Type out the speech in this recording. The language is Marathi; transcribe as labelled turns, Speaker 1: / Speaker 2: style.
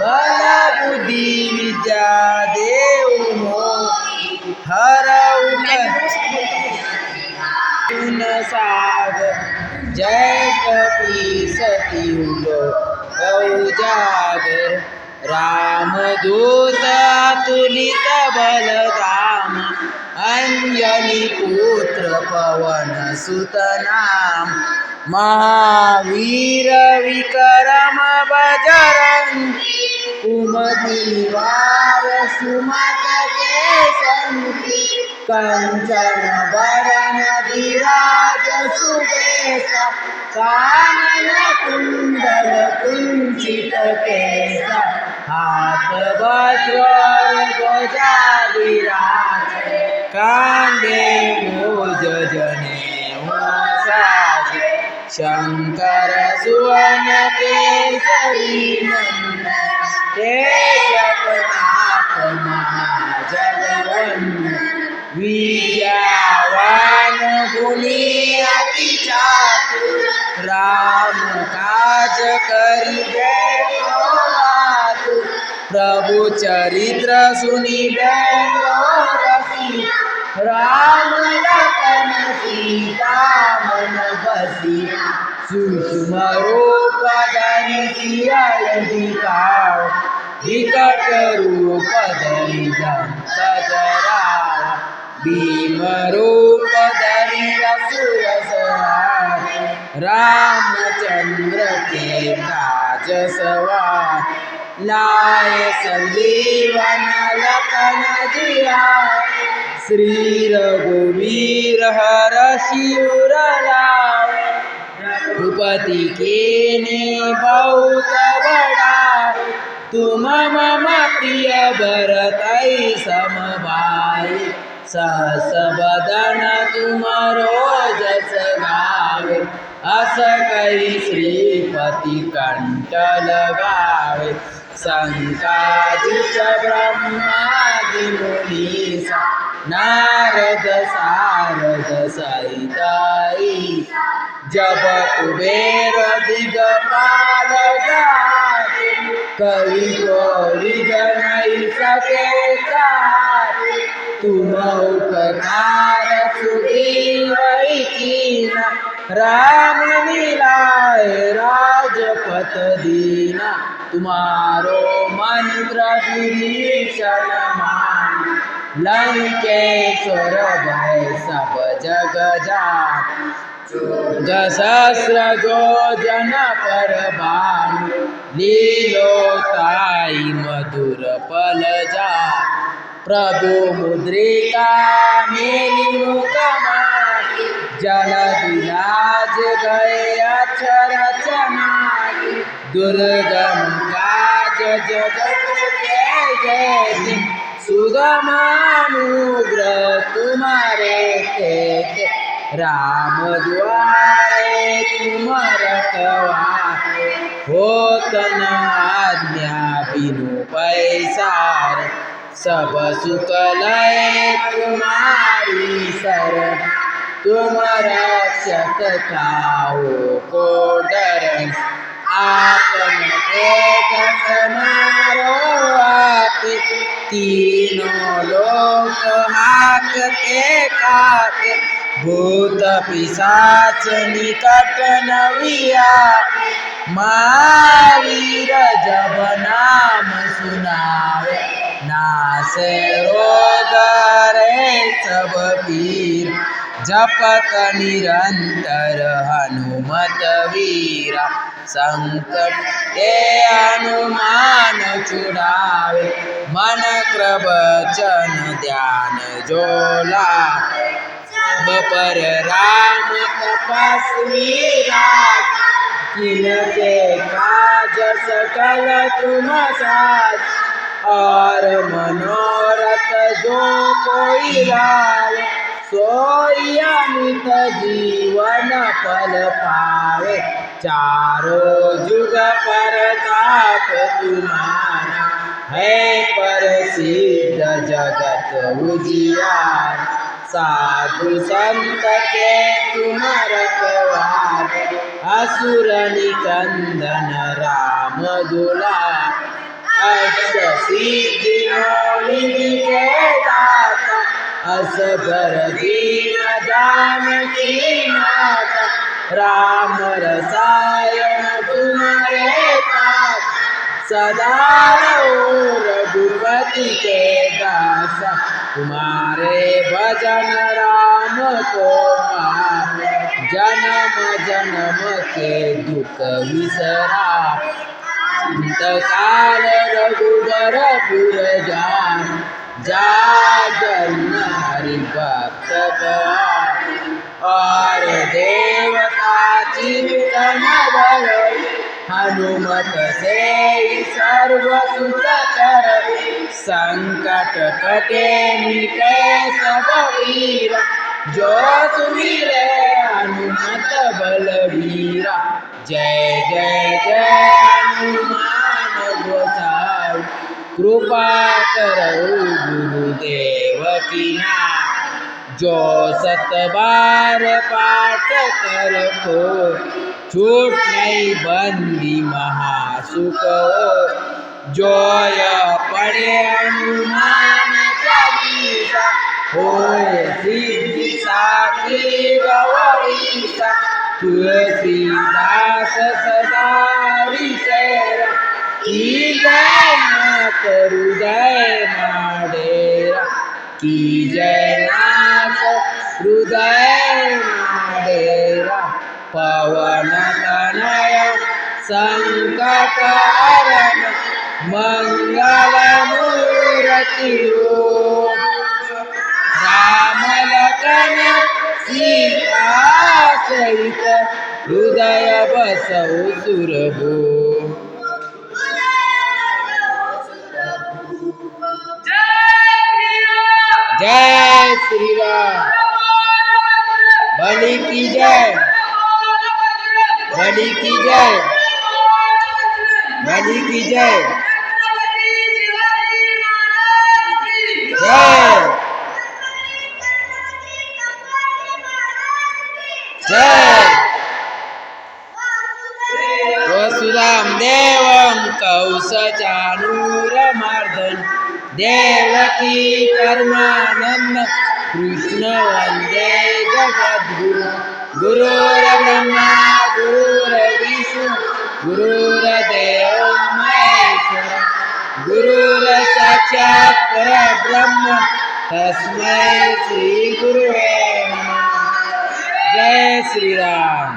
Speaker 1: बल बुद्धी विद्या देऊ मोहि हरऊ करुण सागर जय कपीस उजागर रामदूत अतुलित बलधाम अंजनी पुत्र पवन सुत नाम महावीर विक्रम बजरंगी कुमति निवार सुमत केसरी कंचन बरन विराज सुबेसा कानन कुंडल कुंचित केसा हाथ वज्र ध्वजा विराज कांधे मूज जनेऊ साज शंकर सुवन केसरी नंदन तेजप्रताप महाजगवंदन विद्यावान गुणी अति चातुर राम काज करिबे आतुर प्रभु चरित्र सुनिबे रसिक राम लखन सीता मन बसिया सूक्ष्म रूप धरि सियहि दिखाओ विकट रूप धरि दंत जरावा भीम रूप धरि असुर संहारे रामचंद्र के काज सवार लाए संजीवन लखन जियाए श्री रघुवीर हरषि उर लाए रघुपति कीन्ही बहुत बड़ाई तुम मम प्रिय भरतहि सम भाई सहस बदन तुमरो जस गावे अस कहि श्रीपति कंठ लगावे संकादिक ब्रह्मादि मुनीसा नारद सारद सहित ईसा जब कुबेर दिगपाल जाते कवि कोविद नहीं सके काटे तुम उपकार सुग्रीव कीना राम मिलाए राजपथ दीना तुम्हारो मंत्र विभीषण मान लंकेश्वर भय सब जग जान सहस्र योजन पर भानु लीलोताई मधुर पल जा प्रभु मुद्रिका मेली मुख माहि जल दिलाज गए अक्षर चनाई दुर्गम काज जगत के जैसे सुगमानुग्रह तुम्हारे तेते राम द्वारे तुम रखवारे होत न आज्ञा बिनु पैसार सब सुख लय तुम्हारी शरण तुम रक्षक काहू को डरन आपन तेज समारो आपे तीनों लोक हाकते काटे भूत पिशाच निकट न वियापे महावीर जब नाम सुनावे नासे रोग रे सब पीर जपत निरंतर हनुमत वीरा संकट ते हनुमान छुड़ावे मन क्रवचन ध्यान जोला पर राम तपस्वी राज किनके काज सकल तुम साज और मनोरथ जो कोई लावे सोई अमित जीवन फल पावे चारों जुग परताप तुम्हारा है प्रसिद्ध जगत उजियार साधु संत के तुम रखवारे असुर निकंदन राम दुलार अष्टसिद्धि के दाता असबर दीन जानकी माता राम रसायन तुम्हारे पास सदा रहो रघुपति के दासा तुम्हारे भजन राम को पावे जन्म जन्म के दुख विसरा काल रघुबर पुर जा जन्म हरि भक्त और देवता चिंतन बर हनुमत से सर्व सुख कर संकट कटे मिटे सब वीरा जो सुमिरे हनुमत बलवीरा जय जय जय हनुमान गोसाई कृपा करो गुरुदेव की नाम जो 7 बार पाठ कर को छूट नहीं बंदी महासुख जोय पढ़े हनुमान चालीसा होय सिद्धि साखी गौरीसा तुलसीदास सदा रिसेरा की जय नाथ हृदय माडेरा की जय नाथ हृदय माडेरा पवन तनय संकट हरण मंगल मूर्ति राम लखन सीता सहित हृदय बसौ सुरभो जय श्री राम बलि की जय बलि की जय बलि की जय जय जय वसुधां देवं कौसचानूरमर्दन देवकी परमानंद कृष्ण वंदे जगद्गुरु गुरुर्ब्रह्मा गुरुर्विष्णु गुरुर्देव महेश्वर गुरुर्साक्षात् परब्रह्म तस्मै श्री गुरुवे नमः जय श्री राम।